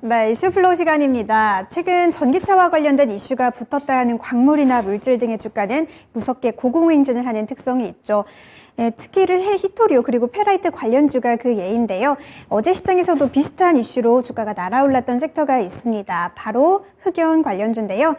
네, 이슈 플로우 시간입니다. 최근 전기차와 관련된 이슈가 붙었다 하는 광물이나 물질 등의 주가는 무섭게 고공행진을 하는 특성이 있죠. 특히 히토리오 그리고 페라이트 관련주가 그 예인데요. 어제 시장에서도 비슷한 이슈로 주가가 날아올랐던 섹터가 있습니다. 바로 흑연 관련주인데요.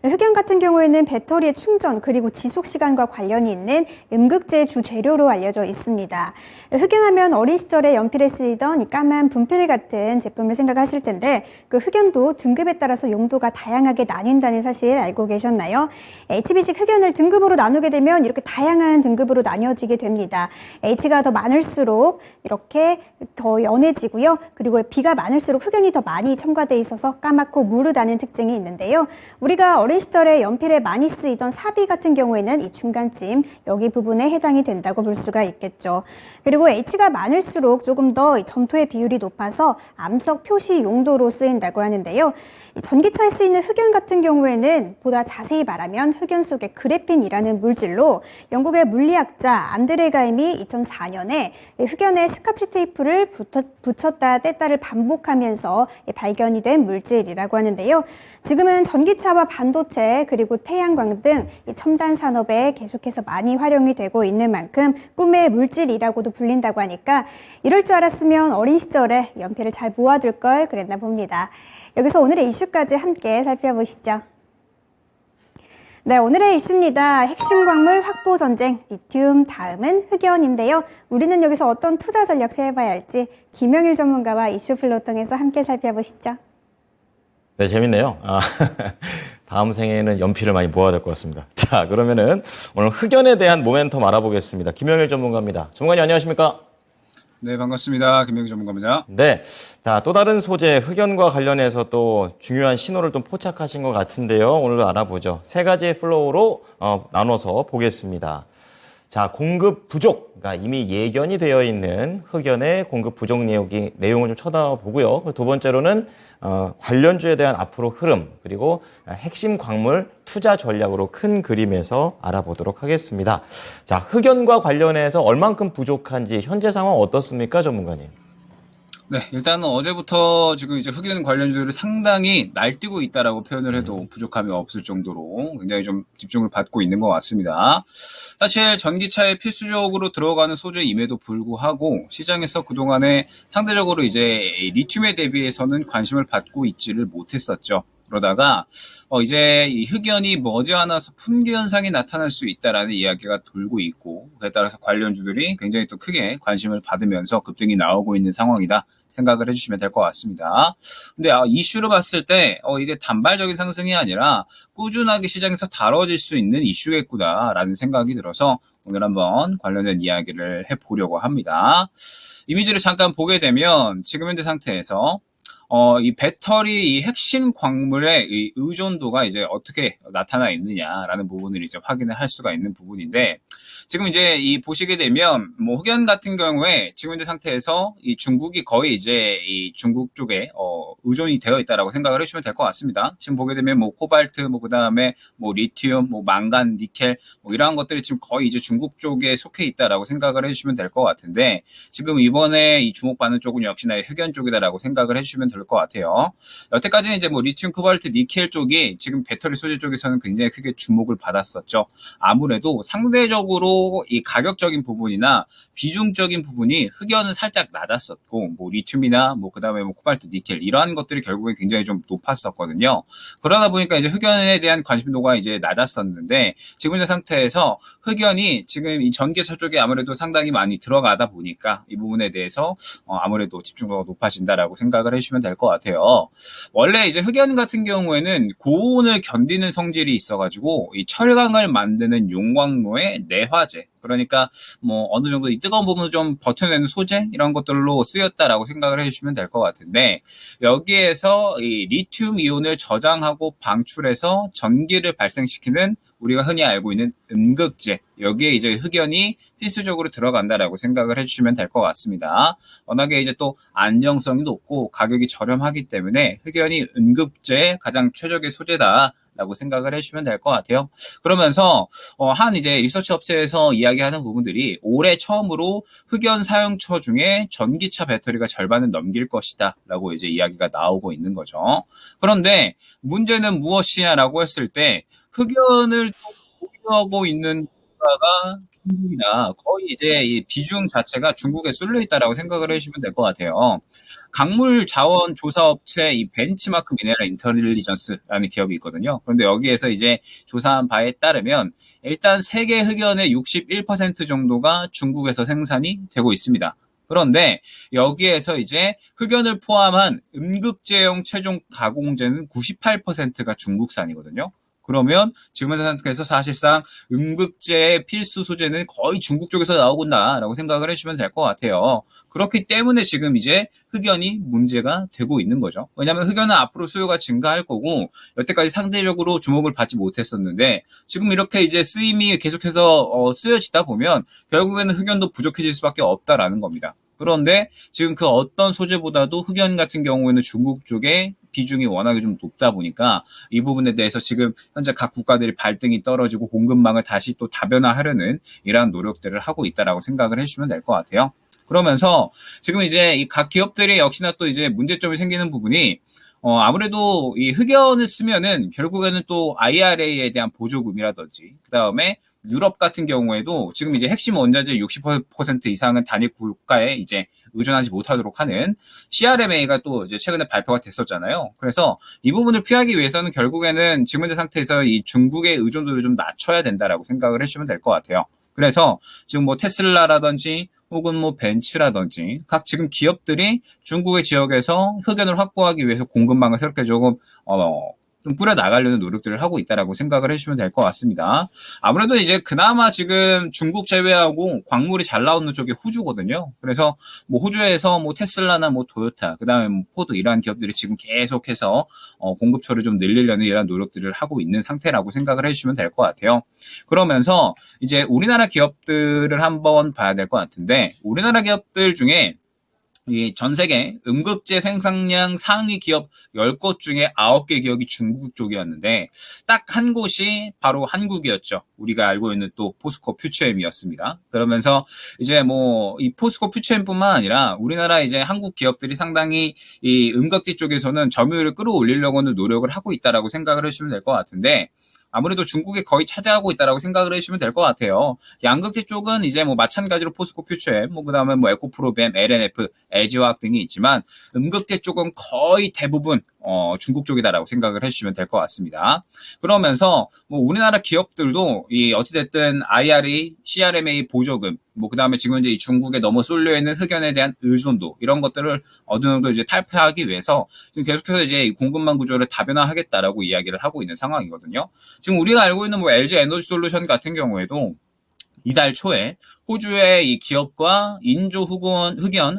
흑연 같은 경우에는 배터리의 충전 그리고 지속 시간과 관련이 있는 음극재의 주 재료로 알려져 있습니다. 흑연하면 어린 시절에 연필에 쓰이던 이 까만 분필 같은 제품을 생각하실 텐데 그 흑연도 등급에 따라서 용도가 다양하게 나뉜다는 사실 알고 계셨나요? HB식 흑연을 등급으로 나누게 되면 이렇게 다양한 등급으로 나뉘어지게 됩니다. H가 더 많을수록 이렇게 더 연해지고요. 그리고 B가 많을수록 흑연이 더 많이 첨가돼 있어서 까맣고 무르다는 특징이 있는데요. 우리가 어린 시절에 연필에 많이 쓰이던 사비 같은 경우에는 이 중간쯤 여기 부분에 해당이 된다고 볼 수가 있겠죠. 그리고 H가 많을수록 조금 더 점토의 비율이 높아서 암석 표시 용도로 쓰인다고 하는데요. 전기차에 쓰이는 흑연 같은 경우에는 보다 자세히 말하면 흑연 속의 그래핀이라는 물질로 영국의 물리학자 안드레 가임이 2004년에 흑연에 스카치 테이프를 붙였다 뗐다를 반복하면서 발견이 된 물질이라고 하는데요. 지금은 전기차와 반도체 그리고 태양광 등 첨단 산업에 계속해서 많이 활용이 되고 있는 만큼 꿈의 물질이라고도 불린다고 하니까 이럴 줄 알았으면 어린 시절에 연필을 잘 모아둘 걸 그랬나 봅니다. 여기서 오늘의 이슈까지 함께 살펴보시죠. 네, 오늘의 이슈입니다. 핵심 광물 확보 전쟁, 리튬 다음은 흑연인데요. 우리는 여기서 어떤 투자 전략 세워봐야 할지 김영일 전문가와 이슈 플로우 통해서 함께 살펴보시죠. 네, 재밌네요. 다음 생에는 연필을 많이 모아야 될 것 같습니다. 자, 그러면은 오늘 흑연에 대한 모멘텀 알아보겠습니다. 김영일 전문가입니다. 전문가님 안녕하십니까? 네, 반갑습니다. 김영기 전문가입니다. 네. 자, 또 다른 소재 흑연과 관련해서 또 중요한 신호를 좀 포착하신 것 같은데요. 오늘도 알아보죠. 세 가지의 플로우로 나눠서 보겠습니다. 자, 공급 부족. 그러니까 이미 예견이 되어 있는 흑연의 공급 부족 내용을 좀 쳐다보고요. 두 번째로는 관련주에 대한 앞으로 흐름, 그리고 핵심 광물 투자 전략으로 큰 그림에서 알아보도록 하겠습니다. 자, 흑연과 관련해서 얼만큼 부족한지 현재 상황 어떻습니까, 전문가님? 네, 일단은 어제부터 지금 이제 흑연 관련주들이 상당히 날뛰고 있다라고 표현을 해도 부족함이 없을 정도로 굉장히 좀 집중을 받고 있는 것 같습니다. 사실 전기차에 필수적으로 들어가는 소재임에도 불구하고 시장에서 그동안에 상대적으로 이제 리튬에 대비해서는 관심을 받고 있지를 못했었죠. 그러다가 이제 이 흑연이 머지않아서 품귀 현상이 나타날 수 있다라는 이야기가 돌고 있고, 그에 따라서 관련주들이 굉장히 또 크게 관심을 받으면서 급등이 나오고 있는 상황이다 생각을 해주시면 될 것 같습니다. 근데 이슈로 봤을 때 이게 단발적인 상승이 아니라 꾸준하게 시장에서 다뤄질 수 있는 이슈겠구나라는 생각이 들어서 오늘 한번 관련된 이야기를 해보려고 합니다. 이미지를 잠깐 보게 되면 지금 현재 상태에서 이 배터리 이 핵심 광물의 이 의존도가 이제 어떻게 나타나 있느냐라는 부분을 이제 확인을 할 수가 있는 부분인데, 지금 이제 이 보시게 되면 뭐 흑연 같은 경우에 지금 현재 상태에서 이 중국이 거의 이제 이 중국 쪽에 의존이 되어 있다라고 생각을 해주시면 될 것 같습니다. 지금 보게 되면 뭐 코발트, 뭐 그다음에 뭐 리튬, 뭐 망간, 니켈 뭐 이러한 것들이 지금 거의 이제 중국 쪽에 속해 있다라고 생각을 해주시면 될 것 같은데, 지금 이번에 이 주목받는 쪽은 역시나 흑연 쪽이다라고 생각을 해주시면 될 것 같아요. 여태까지는 이제 뭐 리튬, 코발트, 니켈 쪽이 지금 배터리 소재 쪽에서는 굉장히 크게 주목을 받았었죠. 아무래도 상대적으로 이 가격적인 부분이나 비중적인 부분이 흑연은 살짝 낮았었고, 뭐 리튬이나 뭐 그다음에 뭐 코발트, 니켈 이러한 것들이 결국에 굉장히 좀 높았었거든요. 그러다 보니까 이제 흑연에 대한 관심도가 이제 낮았었는데, 지금 현재 상태에서 흑연이 지금 이 전기차 쪽에 아무래도 상당히 많이 들어가다 보니까 이 부분에 대해서 아무래도 집중도가 높아진다라고 생각을 해주시면 될 것 같아요. 원래 이제 흑연 같은 경우에는 고온을 견디는 성질이 있어가지고 이 철강을 만드는 용광로의 내화재, 그러니까 뭐 어느 정도 이 뜨거운 부분을 좀 버텨내는 소재 이런 것들로 쓰였다라고 생각을 해주시면 될 것 같은데, 여기에서 이 리튬 이온을 저장하고 방출해서 전기를 발생시키는 우리가 흔히 알고 있는 음극재, 여기에 이제 흑연이 필수적으로 들어간다라고 생각을 해주시면 될 것 같습니다. 워낙에 이제 또 안정성이 높고 가격이 저렴하기 때문에 흑연이 음극재의 가장 최적의 소재다 있다라고 생각을 해주시면 될 것 같아요. 그러면서 한 이제 리서치 업체에서 이야기하는 부분들이 올해 처음으로 흑연 사용처 중에 전기차 배터리가 절반을 넘길 것이다라고 이제 이야기가 나오고 있는 거죠. 그런데 문제는 무엇이냐라고 했을 때 흑연을 보유하고 있는 국가가 중국이나 거의 이제 이 비중 자체가 중국에 쏠려 있다라고 생각을 해주시면 될 것 같아요. 광물 자원 조사 업체 이 벤치마크 미네랄 인텔리전스라는 기업이 있거든요. 그런데 여기에서 이제 조사한 바에 따르면 일단 세계 흑연의 61% 정도가 중국에서 생산이 되고 있습니다. 그런데 여기에서 이제 흑연을 포함한 음극재용 최종 가공재는 98%가 중국산이거든요. 그러면 지금 상태에서 사실상 음극재의 필수 소재는 거의 중국 쪽에서 나오군다라고 생각을 해주시면 될 것 같아요. 그렇기 때문에 지금 이제 흑연이 문제가 되고 있는 거죠. 왜냐하면 흑연은 앞으로 수요가 증가할 거고 여태까지 상대적으로 주목을 받지 못했었는데 지금 이렇게 이제 쓰임이 계속해서 쓰여지다 보면 결국에는 흑연도 부족해질 수밖에 없다라는 겁니다. 그런데 지금 그 어떤 소재보다도 흑연 같은 경우에는 중국 쪽에 비중이 워낙에 좀 높다 보니까 이 부분에 대해서 지금 현재 각 국가들이 발등이 떨어지고 공급망을 다시 또 다변화하려는 이러한 노력들을 하고 있다라고 생각을 해주시면 될 것 같아요. 그러면서 지금 이제 이 각 기업들이 역시나 또 이제 문제점이 생기는 부분이 아무래도 이 흑연을 쓰면은 결국에는 또 IRA에 대한 보조금이라든지 그 다음에 유럽 같은 경우에도 지금 이제 핵심 원자재 60% 이상은 단일 국가에 이제 의존하지 못하도록 하는 CRMA가 또 이제 최근에 발표가 됐었잖아요. 그래서 이 부분을 피하기 위해서는 결국에는 지금 현재 상태에서 이 중국의 의존도를 좀 낮춰야 된다라고 생각을 해주시면 될 것 같아요. 그래서 지금 뭐 테슬라라든지 혹은 뭐 벤츠라든지 각 지금 기업들이 중국의 지역에서 흑연을 확보하기 위해서 공급망을 새롭게 조금 좀 꾸려 나가려는 노력들을 하고 있다라고 생각을 해주시면 될 것 같습니다. 아무래도 이제 그나마 지금 중국 제외하고 광물이 잘 나오는 쪽이 호주거든요. 그래서 뭐 호주에서 뭐 테슬라나 뭐 토요타, 그다음에 뭐 포드 이러한 기업들이 지금 계속해서 공급처를 좀 늘리려는 이러한 노력들을 하고 있는 상태라고 생각을 해주시면 될 것 같아요. 그러면서 이제 우리나라 기업들을 한번 봐야 될 것 같은데 우리나라 기업들 중에 이 전 세계 음극재 생산량 상위 기업 10곳 중에 9개 기업이 중국 쪽이었는데 딱 한 곳이 바로 한국이었죠. 우리가 알고 있는 또 포스코 퓨처엠이었습니다. 그러면서 이제 뭐 이 포스코 퓨처엠뿐만 아니라 우리나라 이제 한국 기업들이 상당히 이 음극재 쪽에서는 점유율을 끌어올리려고는 노력을 하고 있다라고 생각을 해주시면 될 것 같은데 아무래도 중국에 거의 차지하고 있다라고 생각을 해주시면 될 것 같아요. 양극재 쪽은 이제 뭐 마찬가지로 포스코 퓨처엠, 뭐 그다음에 뭐 에코프로벤, LNF, LG화학 등이 있지만 음극재 쪽은 거의 대부분 중국 쪽이다라고 생각을 해주시면 될 것 같습니다. 그러면서 뭐 우리나라 기업들도 이 어찌됐든 IRA, CRMA 보조금, 뭐 그다음에 지금 이제 이 중국에 너무 쏠려 있는 흑연에 대한 의존도 이런 것들을 어느 정도 이제 탈피하기 위해서 지금 계속해서 이제 이 공급망 구조를 다변화하겠다라고 이야기를 하고 있는 상황이거든요. 지금 우리가 알고 있는 뭐 LG 에너지 솔루션 같은 경우에도 이달 초에 호주의 이 기업과 인조 흑연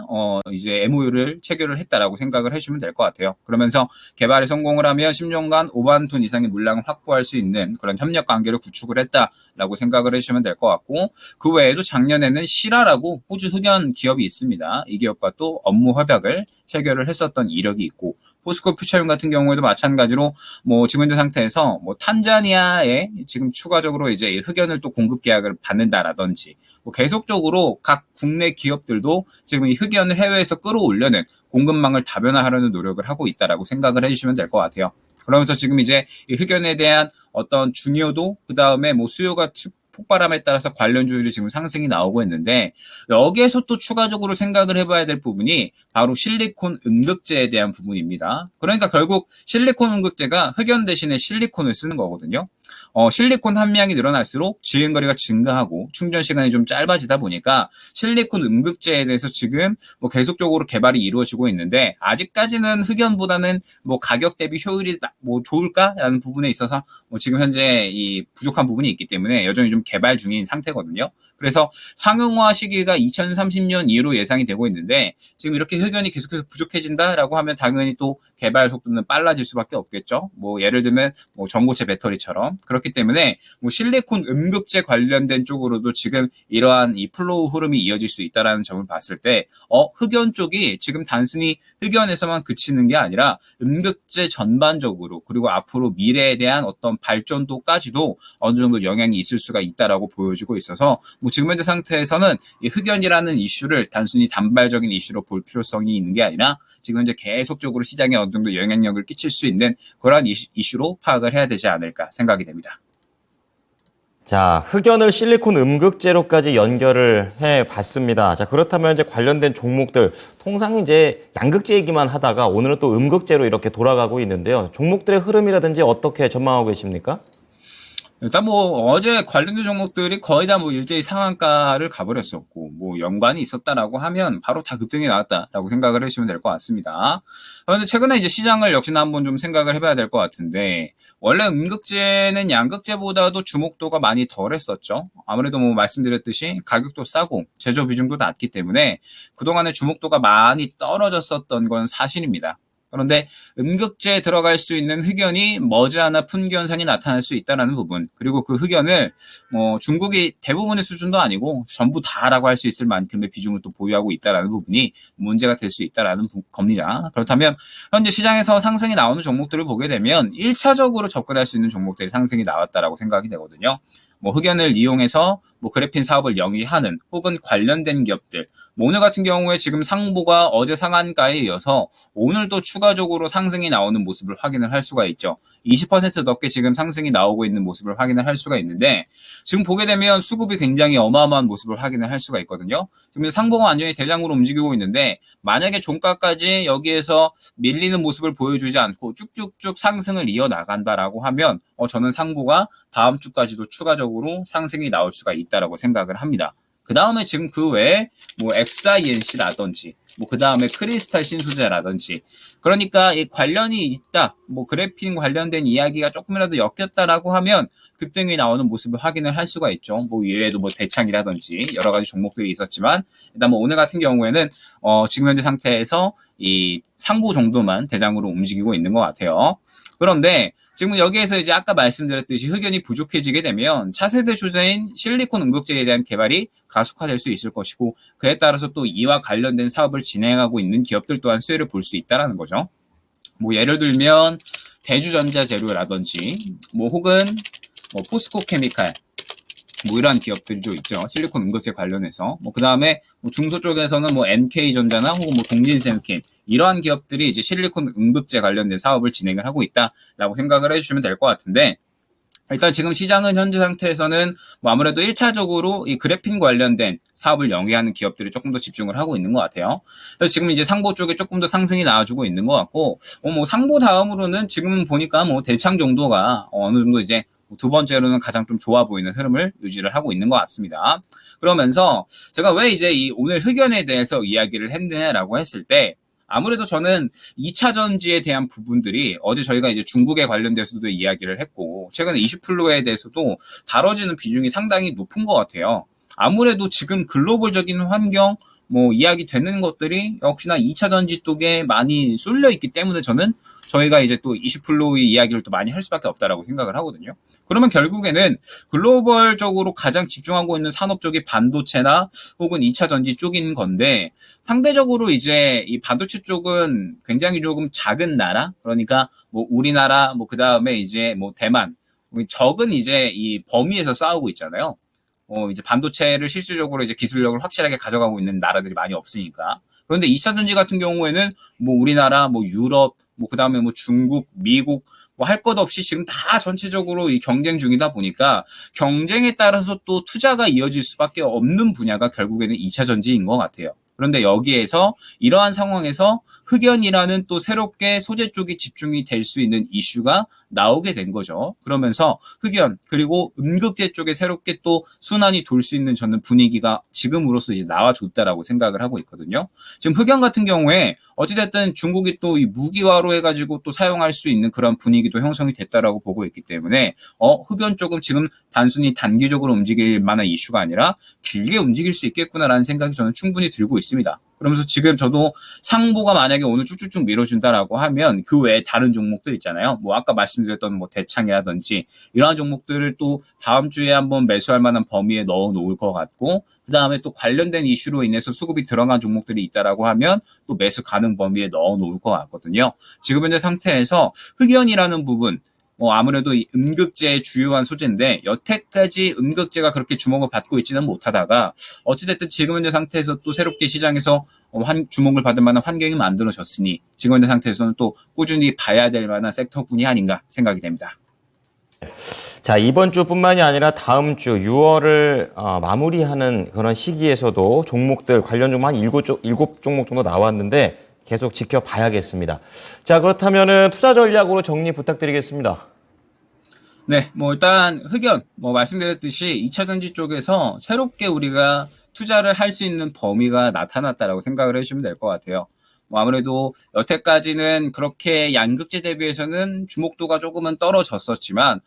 이제 MOU를 체결을 했다라고 생각을 해주시면 될 것 같아요. 그러면서 개발에 성공을 하면 10년간 5만 톤 이상의 물량을 확보할 수 있는 그런 협력 관계를 구축을 했다라고 생각을 해주시면 될 것 같고 그 외에도 작년에는 시라라고 호주 흑연 기업이 있습니다. 이 기업과 또 업무 협약을 체결을 했었던 이력이 있고 포스코 퓨처엠 같은 경우에도 마찬가지로 뭐 지금 현재 상태에서 뭐 탄자니아에 지금 추가적으로 이제 흑연을 또 공급 계약을 받는다라든지 뭐 계속적으로 각 국내 기업들도 지금 이 흑연을 해외에서 끌어올려는 공급망을 다변화하려는 노력을 하고 있다라고 생각을 해주시면 될 것 같아요. 그러면서 지금 이제 이 흑연에 대한 어떤 중요도 그 다음에 뭐 수요가 폭발함에 따라서 관련주들이 지금 상승이 나오고 있는데 여기에서 또 추가적으로 생각을 해봐야 될 부분이 바로 실리콘 음극재에 대한 부분입니다. 그러니까 결국 실리콘 음극재가 흑연 대신에 실리콘을 쓰는 거거든요. 실리콘 함량이 늘어날수록 주행거리가 증가하고 충전 시간이 좀 짧아지다 보니까 실리콘 음극재에 대해서 지금 뭐 계속적으로 개발이 이루어지고 있는데 아직까지는 흑연보다는 뭐 가격 대비 효율이 뭐 좋을까라는 부분에 있어서 뭐 지금 현재 이 부족한 부분이 있기 때문에 여전히 좀 개발 중인 상태거든요. 그래서 상용화 시기가 2030년 이후로 예상이 되고 있는데 지금 이렇게 흑연이 계속해서 부족해진다라고 하면 당연히 또 개발 속도는 빨라질 수밖에 없겠죠. 뭐 예를 들면 뭐 전고체 배터리처럼. 그렇기 때문에 뭐 실리콘 음극재 관련된 쪽으로도 지금 이러한 이 플로우 흐름이 이어질 수 있다라는 점을 봤을 때 흑연 쪽이 지금 단순히 흑연에서만 그치는 게 아니라 음극재 전반적으로 그리고 앞으로 미래에 대한 어떤 발전도까지도 어느 정도 영향이 있을 수가 있다라고 보여지고 있어서 뭐 지금 현재 상태에서는 이 흑연이라는 이슈를 단순히 단발적인 이슈로 볼 필요성이 있는 게 아니라 지금 현재 계속적으로 시장에 어느 정도 영향력을 끼칠 수 있는 그러한 이슈로 파악을 해야 되지 않을까 생각이 됩니다. 자, 흑연을 실리콘 음극재로까지 연결을 해 봤습니다. 자, 그렇다면 이제 관련된 종목들, 통상 이제 양극재 얘기만 하다가 오늘은 또 음극재로 이렇게 돌아가고 있는데요. 종목들의 흐름이라든지 어떻게 전망하고 계십니까? 일단 뭐 어제 관련된 종목들이 거의 다 뭐 일제히 상한가를 가버렸었고 뭐 연관이 있었다라고 하면 바로 다 급등이 나왔다라고 생각을 해주시면 될 것 같습니다. 그런데 최근에 이제 시장을 역시나 한번 좀 생각을 해봐야 될 것 같은데 원래 음극재는 양극재보다도 주목도가 많이 덜했었죠. 아무래도 뭐 말씀드렸듯이 가격도 싸고 제조 비중도 낮기 때문에 그동안의 주목도가 많이 떨어졌었던 건 사실입니다. 그런데 음극재에 들어갈 수 있는 흑연이 머지않아 풍기현상이 나타날 수 있다는 부분, 그리고 그 흑연을 뭐 중국이 대부분의 수준도 아니고 전부 다라고 할 수 있을 만큼의 비중을 또 보유하고 있다는 부분이 문제가 될 수 있다는 겁니다. 그렇다면 현재 시장에서 상승이 나오는 종목들을 보게 되면 1차적으로 접근할 수 있는 종목들이 상승이 나왔다라고 생각이 되거든요. 뭐 흑연을 이용해서 뭐 그래핀 사업을 영위하는 혹은 관련된 기업들, 뭐 오늘 같은 경우에 지금 상보가 어제 상한가에 이어서 오늘도 추가적으로 상승이 나오는 모습을 확인을 할 수가 있죠. 20% 넘게 지금 상승이 나오고 있는 모습을 확인을 할 수가 있는데 지금 보게 되면 수급이 굉장히 어마어마한 모습을 확인을 할 수가 있거든요. 지금 상보가 완전히 대장으로 움직이고 있는데 만약에 종가까지 여기에서 밀리는 모습을 보여주지 않고 쭉쭉쭉 상승을 이어나간다라고 하면 저는 상보가 다음 주까지도 추가적으로 상승이 나올 수가 있다라고 생각을 합니다. 그 다음에 지금 그 외에 뭐 XINC라든지 뭐 그 다음에 크리스탈 신소재라든지 그러니까 이 관련이 있다, 뭐 그래핀 관련된 이야기가 조금이라도 엮였다라고 하면 급등이 나오는 모습을 확인을 할 수가 있죠. 뭐 이외에도 뭐 대창이라든지 여러 가지 종목들이 있었지만 일단 뭐 오늘 같은 경우에는 지금 현재 상태에서 이 상보 정도만 대장으로 움직이고 있는 것 같아요. 그런데 지금 여기에서 이제 아까 말씀드렸듯이 흑연이 부족해지게 되면 차세대 주제인 실리콘 음극재에 대한 개발이 가속화될 수 있을 것이고 그에 따라서 또 이와 관련된 사업을 진행하고 있는 기업들 또한 수혜를 볼 수 있다는 거죠. 뭐 예를 들면 대주전자 재료라든지 뭐 혹은 뭐 포스코 케미칼 뭐 이러한 기업들도 있죠. 실리콘 음극재 관련해서. 뭐 그다음에 뭐 중소 쪽에서는 뭐 NK전자나 혹은 뭐 동진샘킨 이러한 기업들이 이제 실리콘 음극재 관련된 사업을 진행을 하고 있다라고 생각을 해주시면 될 것 같은데 일단 지금 시장은 현재 상태에서는 뭐 아무래도 1차적으로 이 그래핀 관련된 사업을 영위하는 기업들이 조금 더 집중을 하고 있는 것 같아요. 그래서 지금 이제 상보 쪽에 조금 더 상승이 나와주고 있는 것 같고, 뭐 상보 다음으로는 지금 보니까 뭐 대창 정도가 어느 정도 이제 두 번째로는 가장 좀 좋아 보이는 흐름을 유지를 하고 있는 것 같습니다. 그러면서 제가 왜 이제 이 오늘 흑연에 대해서 이야기를 했느냐라고 했을 때 아무래도 저는 2차 전지에 대한 부분들이 어제 저희가 이제 중국에 관련돼서도 이야기를 했고 최근에 이슈플로에 대해서도 다뤄지는 비중이 상당히 높은 것 같아요. 아무래도 지금 글로벌적인 환경 뭐 이야기 되는 것들이 역시나 2차 전지 쪽에 많이 쏠려 있기 때문에 저는 저희가 이제 또 이슈플로의 이야기를 또 많이 할 수밖에 없다라고 생각을 하거든요. 그러면 결국에는 글로벌적으로 가장 집중하고 있는 산업 쪽이 반도체나 혹은 2차 전지 쪽인 건데 상대적으로 이제 이 반도체 쪽은 굉장히 조금 작은 나라, 그러니까 뭐 우리나라 뭐 그다음에 이제 뭐 대만, 적은 이제 이 범위에서 싸우고 있잖아요. 이제 반도체를 실질적으로 이제 기술력을 확실하게 가져가고 있는 나라들이 많이 없으니까. 그런데 2차 전지 같은 경우에는 뭐 우리나라, 뭐 유럽, 뭐 그다음에 뭐 중국, 미국 뭐 할 것 없이 지금 다 전체적으로 이 경쟁 중이다 보니까 경쟁에 따라서 또 투자가 이어질 수밖에 없는 분야가 결국에는 2차 전지인 것 같아요. 그런데 여기에서 이러한 상황에서 흑연이라는 또 새롭게 소재 쪽이 집중이 될 수 있는 이슈가 나오게 된 거죠. 그러면서 흑연 그리고 음극재 쪽에 새롭게 또 순환이 돌 수 있는 저는 분위기가 지금으로서 이제 나와줬다라고 생각을 하고 있거든요. 지금 흑연 같은 경우에 어찌됐든 중국이 또 이 무기화로 해가지고 또 사용할 수 있는 그런 분위기도 형성이 됐다라고 보고 있기 때문에 흑연 쪽은 지금 단순히 단기적으로 움직일 만한 이슈가 아니라 길게 움직일 수 있겠구나라는 생각이 저는 충분히 들고 있습니다. 그러면서 지금 저도 상보가 만약에 오늘 쭉쭉쭉 밀어준다라고 하면 그 외에 다른 종목들 있잖아요. 뭐 아까 말씀드렸던 뭐 대창이라든지 이러한 종목들을 또 다음 주에 한번 매수할 만한 범위에 넣어 놓을 것 같고 그 다음에 또 관련된 이슈로 인해서 수급이 들어간 종목들이 있다라고 하면 또 매수 가능 범위에 넣어 놓을 것 같거든요. 지금 현재 상태에서 흑연이라는 부분 아무래도 이 음극재의 주요한 소재인데 여태까지 음극재가 그렇게 주목을 받고 있지는 못하다가 어찌됐든 지금 현재 상태에서 또 새롭게 시장에서 주목을 받을 만한 환경이 만들어졌으니 지금 현재 상태에서는 또 꾸준히 봐야 될 만한 섹터군이 아닌가 생각이 됩니다. 자, 이번 주뿐만이 아니라 다음 주 6월을 마무리하는 그런 시기에서도 종목들 관련 종목 한 7종목 정도 나왔는데 계속 지켜봐야겠습니다. 자, 그렇다면은 투자 전략으로 정리 부탁드리겠습니다. 네, 일단 흑연 말씀드렸듯이 2차전지 쪽에서 새롭게 우리가 투자를 할 수 있는 범위가 나타났다라고 생각을 해주시면 될 것 같아요. 아무래도 여태까지는 그렇게 양극재 대비해서는 주목도가 조금은 떨어졌었지만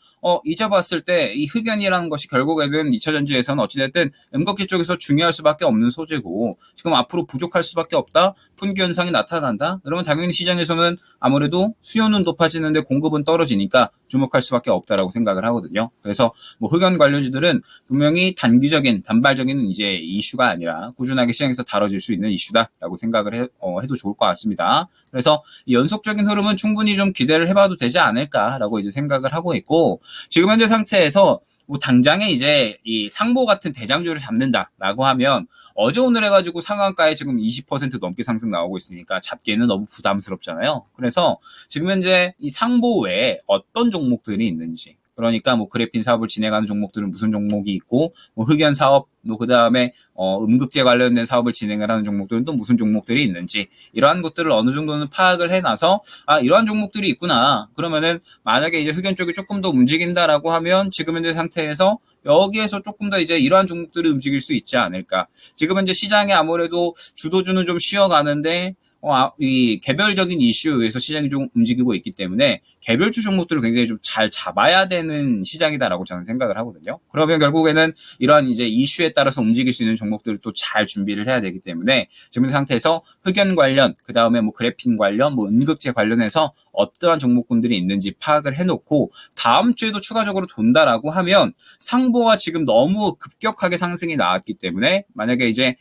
이제 봤을 때 이 흑연이라는 것이 결국에는 2차전지에서는 어찌됐든 음극재 쪽에서 중요할 수밖에 없는 소재고 지금 앞으로 부족할 수밖에 없다. 분기 현상이 나타난다. 그러면 당연히 시장에서는 아무래도 수요는 높아지는데 공급은 떨어지니까 주목할 수밖에 없다라고 생각을 하거든요. 그래서 흑연 관련주들은 분명히 단발적인 이제 이슈가 아니라 꾸준하게 시장에서 다뤄질 수 있는 이슈다라고 생각을 해도 좋을 것 같습니다. 그래서 이 연속적인 흐름은 충분히 좀 기대를 해봐도 되지 않을까라고 이제 생각을 하고 있고 지금 현재 상태에서 당장에 이제 이 상보 같은 대장주를 잡는다라고 하면 어제 오늘 해가지고 상한가에 지금 20% 넘게 상승 나오고 있으니까 잡기에는 너무 부담스럽잖아요. 그래서 지금 현재 이 상보 외에 어떤 종목들이 있는지 그러니까 그래핀 사업을 진행하는 종목들은 무슨 종목이 있고 흑연 사업 그다음에 음극재 관련된 사업을 진행을 하는 종목들은 또 무슨 종목들이 있는지 이러한 것들을 어느 정도는 파악을 해놔서 이러한 종목들이 있구나. 그러면은 만약에 이제 흑연 쪽이 조금 더 움직인다라고 하면 지금 현재 상태에서 여기에서 조금 더 이제 이러한 종목들이 움직일 수 있지 않을까. 지금 현재 시장에 아무래도 주도주는 좀 쉬어가는데 이 개별적인 이슈에 의해서 시장이 좀 움직이고 있기 때문에 개별주 종목들을 굉장히 좀 잘 잡아야 되는 시장이다라고 저는 생각을 하거든요. 그러면 결국에는 이러한 이제 이슈에 따라서 움직일 수 있는 종목들을 또 잘 준비를 해야 되기 때문에 지금 상태에서 흑연 관련, 그 다음에 그래핀 관련, 음극재 관련해서 어떠한 종목군들이 있는지 파악을 해놓고 다음 주에도 추가적으로 돈다라고 하면 상보가 지금 너무 급격하게 상승이 나왔기 때문에 만약에 이제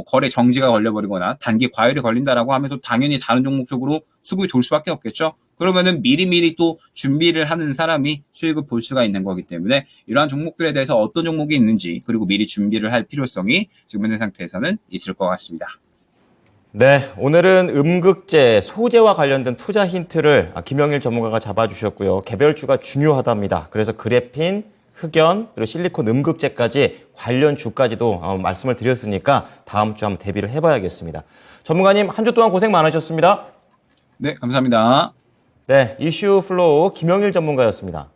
거래 정지가 걸려버리거나 단기 과열이 걸린다라고 하면 또 당연히 다른 종목 쪽으로 수급이 돌 수밖에 없겠죠. 그러면은 미리미리 또 준비를 하는 사람이 수익을 볼 수가 있는 거기 때문에 이러한 종목들에 대해서 어떤 종목이 있는지 그리고 미리 준비를 할 필요성이 지금 현재 상태에서는 있을 것 같습니다. 네, 오늘은 음극재, 소재와 관련된 투자 힌트를 김영일 전문가가 잡아주셨고요. 개별주가 중요하답니다. 그래서 그래핀, 흑연, 그리고 실리콘 음극재까지 관련 주까지도 말씀을 드렸으니까 다음 주 한번 대비를 해봐야겠습니다. 전문가님, 한 주 동안 고생 많으셨습니다. 네, 감사합니다. 네, 이슈 플로우 김영일 전문가였습니다.